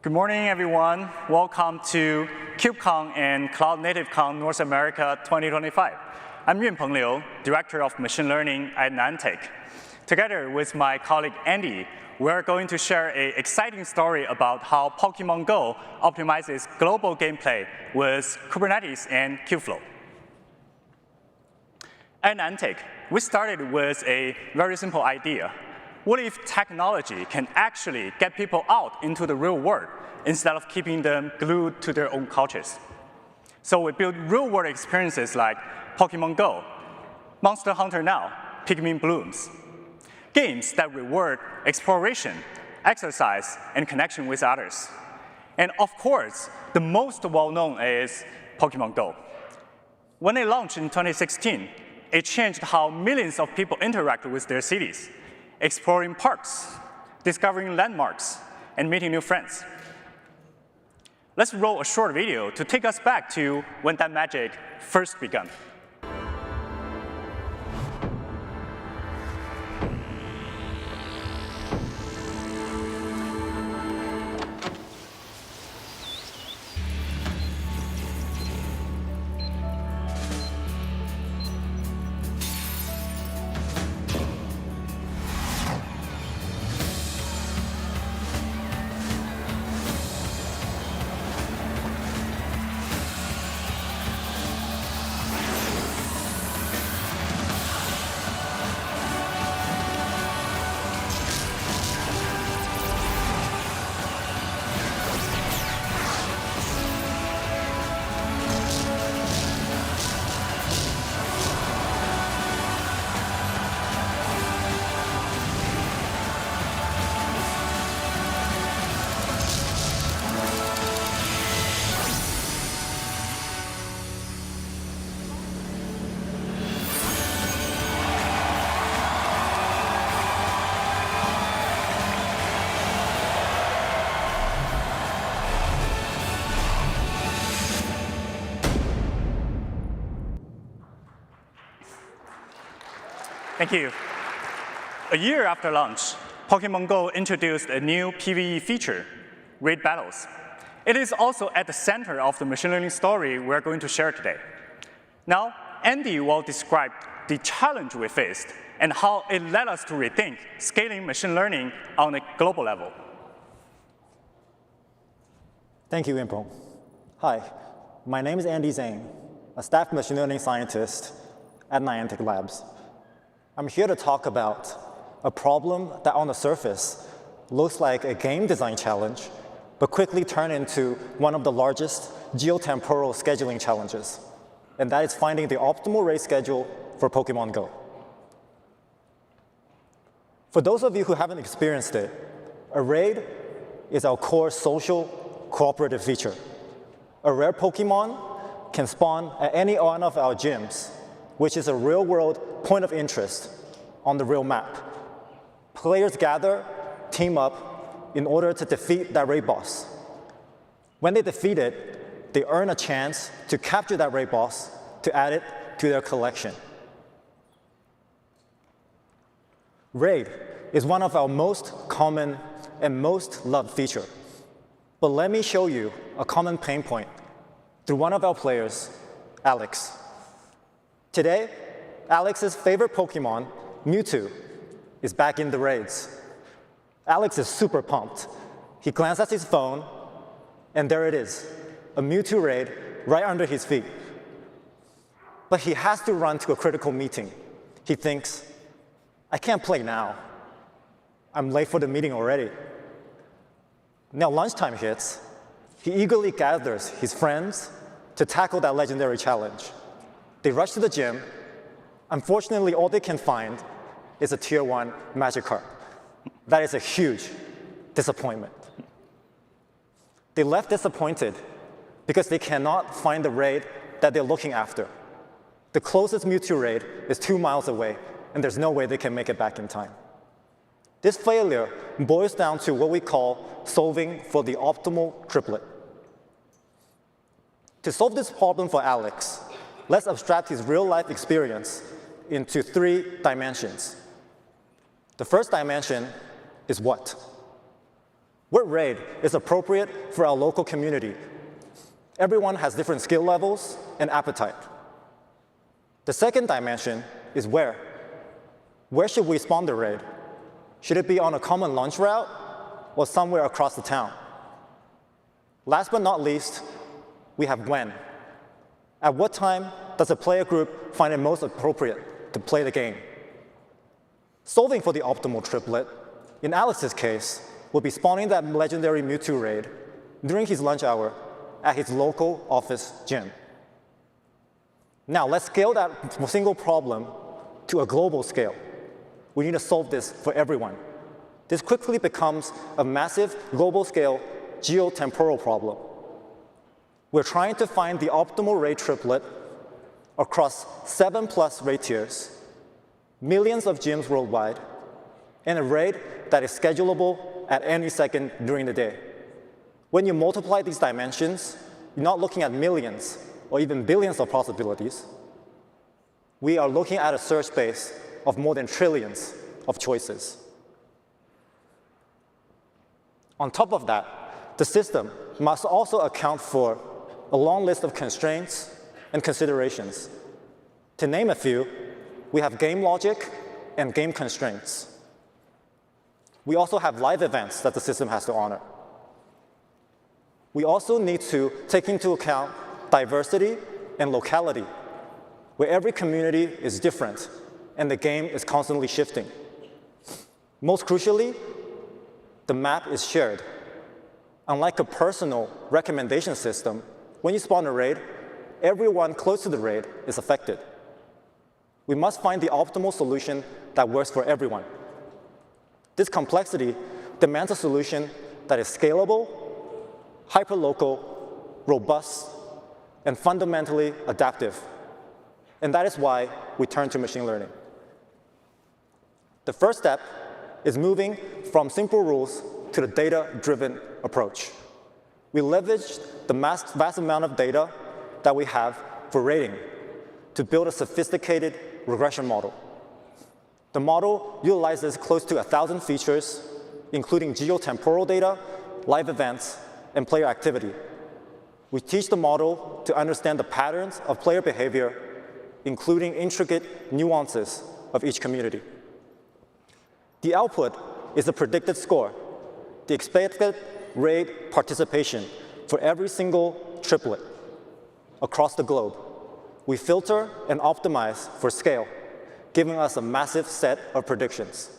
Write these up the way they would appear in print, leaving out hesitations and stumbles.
Good morning, everyone. Welcome to KubeCon and Cloud Native Con North America 2025. I'm Yunpeng Liu, Director of Machine Learning at Niantic. Together with my colleague Andy, we're going to share an exciting story about how Pokémon Go optimizes global gameplay with Kubernetes and Kubeflow. At Niantic, we started with a very simple idea. What if technology can actually get people out into the real world instead of keeping them glued to their own couches? So we built real-world experiences like Pokémon Go, Monster Hunter Now, Pikmin Blooms, games that reward exploration, exercise, and connection with others. And of course, the most well-known is Pokémon Go. When it launched in 2016, it changed how millions of people interact with their cities, exploring parks, discovering landmarks, and meeting new friends. Let's roll a short video to take us back to when that magic first began. Thank you. A year after launch, Pokémon Go introduced a new PvE feature, raid battles. It is also at the center of the machine learning story we're going to share today. Now, Andy will describe the challenge we faced and how it led us to rethink scaling machine learning on a global level. Thank you, Yunpeng. Hi, my name is Andy Zhang, a staff machine learning scientist at Niantic Labs. I'm here to talk about a problem that on the surface looks like a game design challenge, but quickly turned into one of the largest geo-temporal scheduling challenges, and that is finding the optimal raid schedule for Pokémon Go. For those of you who haven't experienced it, a raid is our core social cooperative feature. A rare Pokémon can spawn at any one of our gyms, which is a real-world point of interest on the real map. Players gather, team up, in order to defeat that raid boss. When they defeat it, they earn a chance to capture that raid boss to add it to their collection. Raid is one of our most common and most loved feature. But let me show you a common pain point through one of our players, Alex. Today, Alex's favorite Pokémon, Mewtwo, is back in the raids. Alex is super pumped. He glances at his phone, and there it is, a Mewtwo raid right under his feet. But he has to run to a critical meeting. He thinks, I can't play now. I'm late for the meeting already. Now lunchtime hits. He eagerly gathers his friends to tackle that legendary challenge. They rush to the gym. Unfortunately, all they can find is a Tier 1 Magikarp. That is a huge disappointment. They left disappointed because they cannot find the raid that they're looking after. The closest Mewtwo raid is 2 miles away, and there's no way they can make it back in time. This failure boils down to what we call solving for the optimal triplet. To solve this problem for Alex, let's abstract his real-life experience into 3 dimensions. The first dimension is what? What raid is appropriate for our local community? Everyone has different skill levels and appetite. The second dimension is where. Where should we spawn the raid? Should it be on a common launch route or somewhere across the town? Last but not least, we have when. At what time does a player group find it most appropriate to play the game? Solving for the optimal triplet, in Alex's case, will be spawning that legendary Mewtwo raid during his lunch hour at his local office gym. Now, let's scale that single problem to a global scale. We need to solve this for everyone. This quickly becomes a massive global scale geo-temporal problem. We're trying to find the optimal raid triplet across 7+ raid tiers, millions of gyms worldwide, and a raid that is schedulable at any second during the day. When you multiply these dimensions, you're not looking at millions or even billions of possibilities. We are looking at a search space of more than trillions of choices. On top of that, the system must also account for a long list of constraints and considerations. To name a few, we have game logic and game constraints. We also have live events that the system has to honor. We also need to take into account diversity and locality, where every community is different and the game is constantly shifting. Most crucially, the map is shared. Unlike a personal recommendation system, when you spawn a raid, everyone close to the raid is affected. We must find the optimal solution that works for everyone. This complexity demands a solution that is scalable, hyperlocal, robust, and fundamentally adaptive. And that is why we turn to machine learning. The first step is moving from simple rules to the data-driven approach. We leveraged the vast amount of data that we have for rating to build a sophisticated regression model. The model utilizes close to 1,000 features, including geo-temporal data, live events, and player activity. We teach the model to understand the patterns of player behavior, including intricate nuances of each community. The output is a predicted score, the expected raid participation for every single triplet across the globe. We filter and optimize for scale, giving us a massive set of predictions.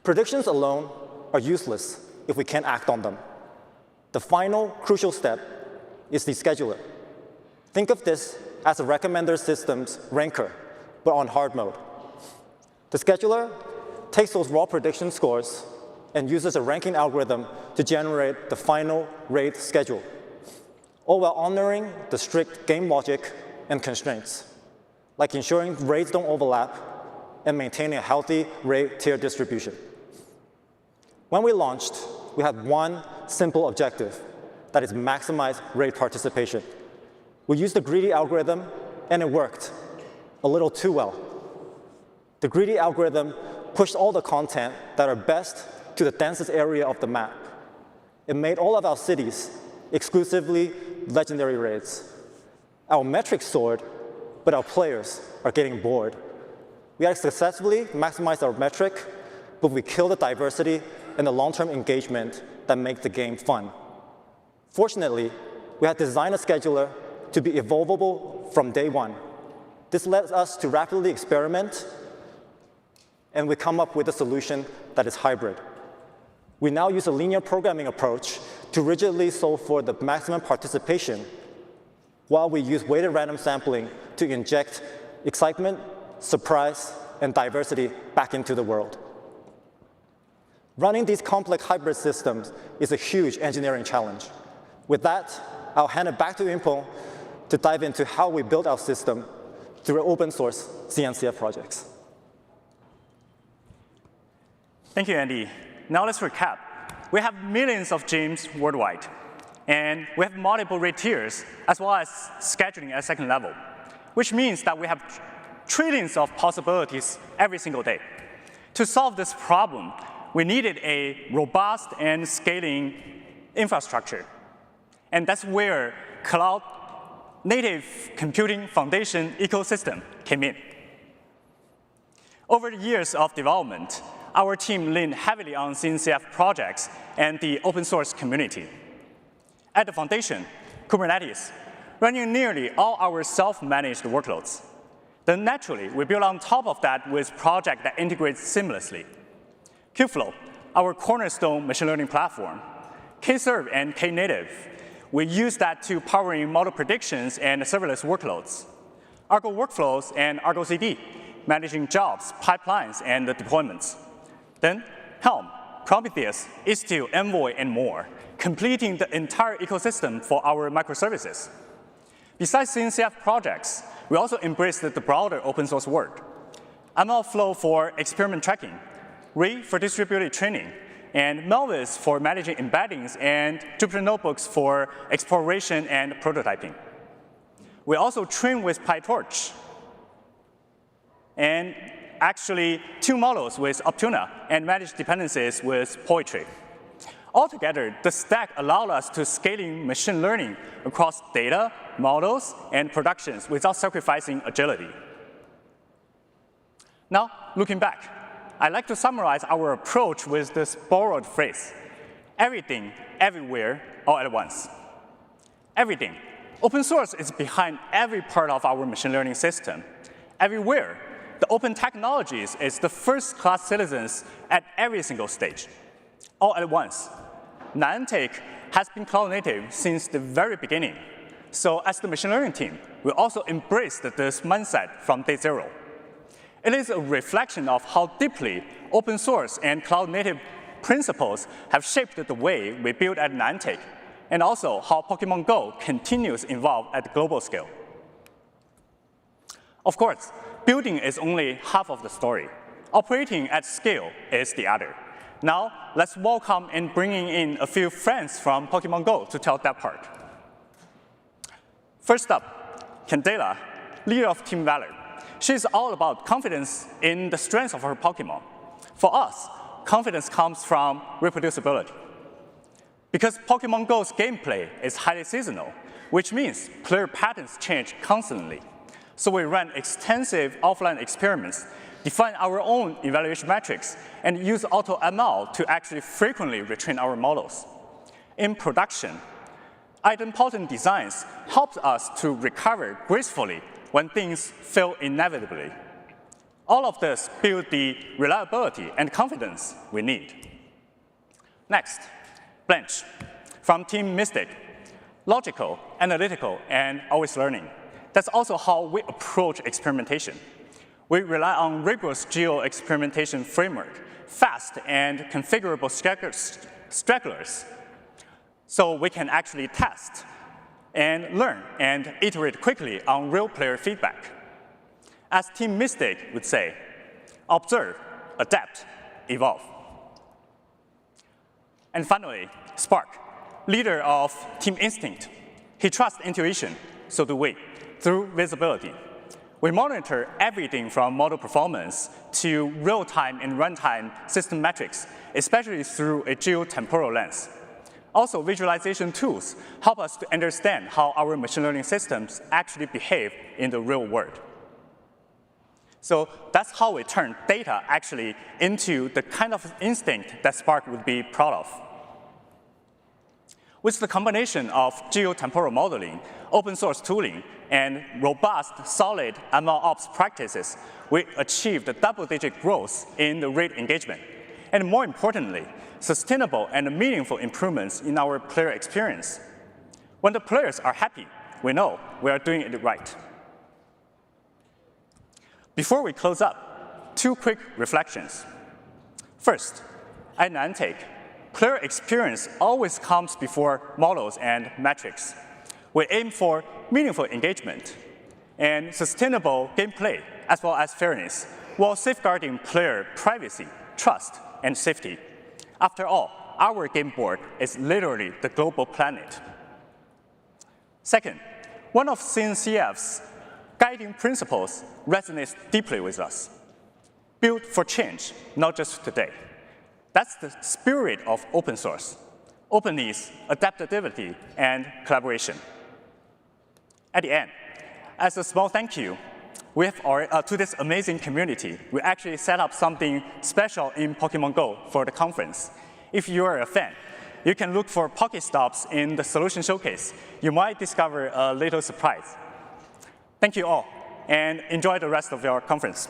Predictions alone are useless if we can't act on them. The final crucial step is the scheduler. Think of this as a recommender system's ranker, but on hard mode. The scheduler takes those raw prediction scores and uses a ranking algorithm to generate the final raid schedule, all while honoring the strict game logic and constraints, like ensuring raids don't overlap and maintaining a healthy raid tier distribution. When we launched, we had one simple objective, that is maximize raid participation. We used the greedy algorithm, and it worked a little too well. The greedy algorithm pushed all the content that are best to the densest area of the map. It made all of our cities exclusively legendary raids. Our metrics soared, but our players are getting bored. We had successfully maximized our metric, but we killed the diversity and the long-term engagement that make the game fun. Fortunately, we had designed a scheduler to be evolvable from day one. This led us to rapidly experiment, and we come up with a solution that is hybrid. We now use a linear programming approach to rigidly solve for the maximum participation, while we use weighted random sampling to inject excitement, surprise, and diversity back into the world. Running these complex hybrid systems is a huge engineering challenge. With that, I'll hand it back to Yunpeng to dive into how we built our system through open source CNCF projects. Thank you, Andy. Now let's recap. We have millions of gyms worldwide, and we have multiple raid tiers, as well as scheduling at second level, which means that we have trillions of possibilities every single day. To solve this problem, we needed a robust and scaling infrastructure. And that's where cloud native computing foundation ecosystem came in. Over the years of development, our team leaned heavily on CNCF projects and the open source community. At the foundation, Kubernetes, running nearly all our self-managed workloads. Then naturally, we build on top of that with projects that integrate seamlessly. Kubeflow, our cornerstone machine learning platform. Kserve and Knative, we use that to powering model predictions and serverless workloads. Argo workflows and Argo CD, managing jobs, pipelines, and the deployments. Then Helm, Prometheus, Istio, Envoy, and more, completing the entire ecosystem for our microservices. Besides CNCF projects, we also embraced the broader open source world. MLflow for experiment tracking, Ray for distributed training, and Melvis for managing embeddings, and Jupyter Notebooks for exploration and prototyping. We also train with PyTorch, and actually 2 models with Optuna, and manage dependencies with Poetry. Altogether, the stack allowed us to scaling machine learning across data, models, and productions without sacrificing agility. Now, looking back, I'd like to summarize our approach with this borrowed phrase: everything, everywhere, all at once. Everything. Open source is behind every part of our machine learning system. Everywhere, the open technologies is the first-class citizens at every single stage. All at once. Niantic has been cloud native since the very beginning. So as the machine learning team, we also embraced this mindset from day 0. It is a reflection of how deeply open source and cloud native principles have shaped the way we build at Niantic, and also how Pokémon Go continues to evolve at the global scale. Of course, building is only half of the story. Operating at scale is the other. Now, let's welcome and bringing in a few friends from Pokémon Go to tell that part. First up, Candela, leader of Team Valor. She's all about confidence in the strength of her Pokémon. For us, confidence comes from reproducibility. Because Pokémon Go's gameplay is highly seasonal, which means player patterns change constantly. So we ran extensive offline experiments, define our own evaluation metrics, and use AutoML to actually frequently retrain our models. In production, idempotent designs helped us to recover gracefully when things fail inevitably. All of this built the reliability and confidence we need. Next, Blanche, from Team Mystic. Logical, analytical, and always learning. That's also how we approach experimentation. We rely on rigorous geo-experimentation framework, fast and configurable stragglers, so we can actually test and learn and iterate quickly on real player feedback. As Team Mystic would say, observe, adapt, evolve. And finally, Spark, leader of Team Instinct. He trusts intuition, so do we, through visibility. We monitor everything from model performance to real-time and runtime system metrics, especially through a geo-temporal lens. Also, visualization tools help us to understand how our machine learning systems actually behave in the real world. So that's how we turn data actually into the kind of instinct that Spark would be proud of. With the combination of geo-temporal modeling, open source tooling, and robust, solid MLOps practices, we achieved double-digit growth in the rate engagement. And more importantly, sustainable and meaningful improvements in our player experience. When the players are happy, we know we are doing it right. Before we close up, 2 quick reflections. First, at Niantic, player experience always comes before models and metrics. We aim for meaningful engagement and sustainable gameplay, as well as fairness, while safeguarding player privacy, trust, and safety. After all, our game board is literally the global planet. Second, one of CNCF's guiding principles resonates deeply with us. Build for change, not just today. That's the spirit of open source: openness, adaptability, and collaboration. At the end, as a small thank you, to this amazing community, we actually set up something special in Pokémon Go for the conference. If you are a fan, you can look for Pokéstops in the solution showcase. You might discover a little surprise. Thank you all, and enjoy the rest of your conference.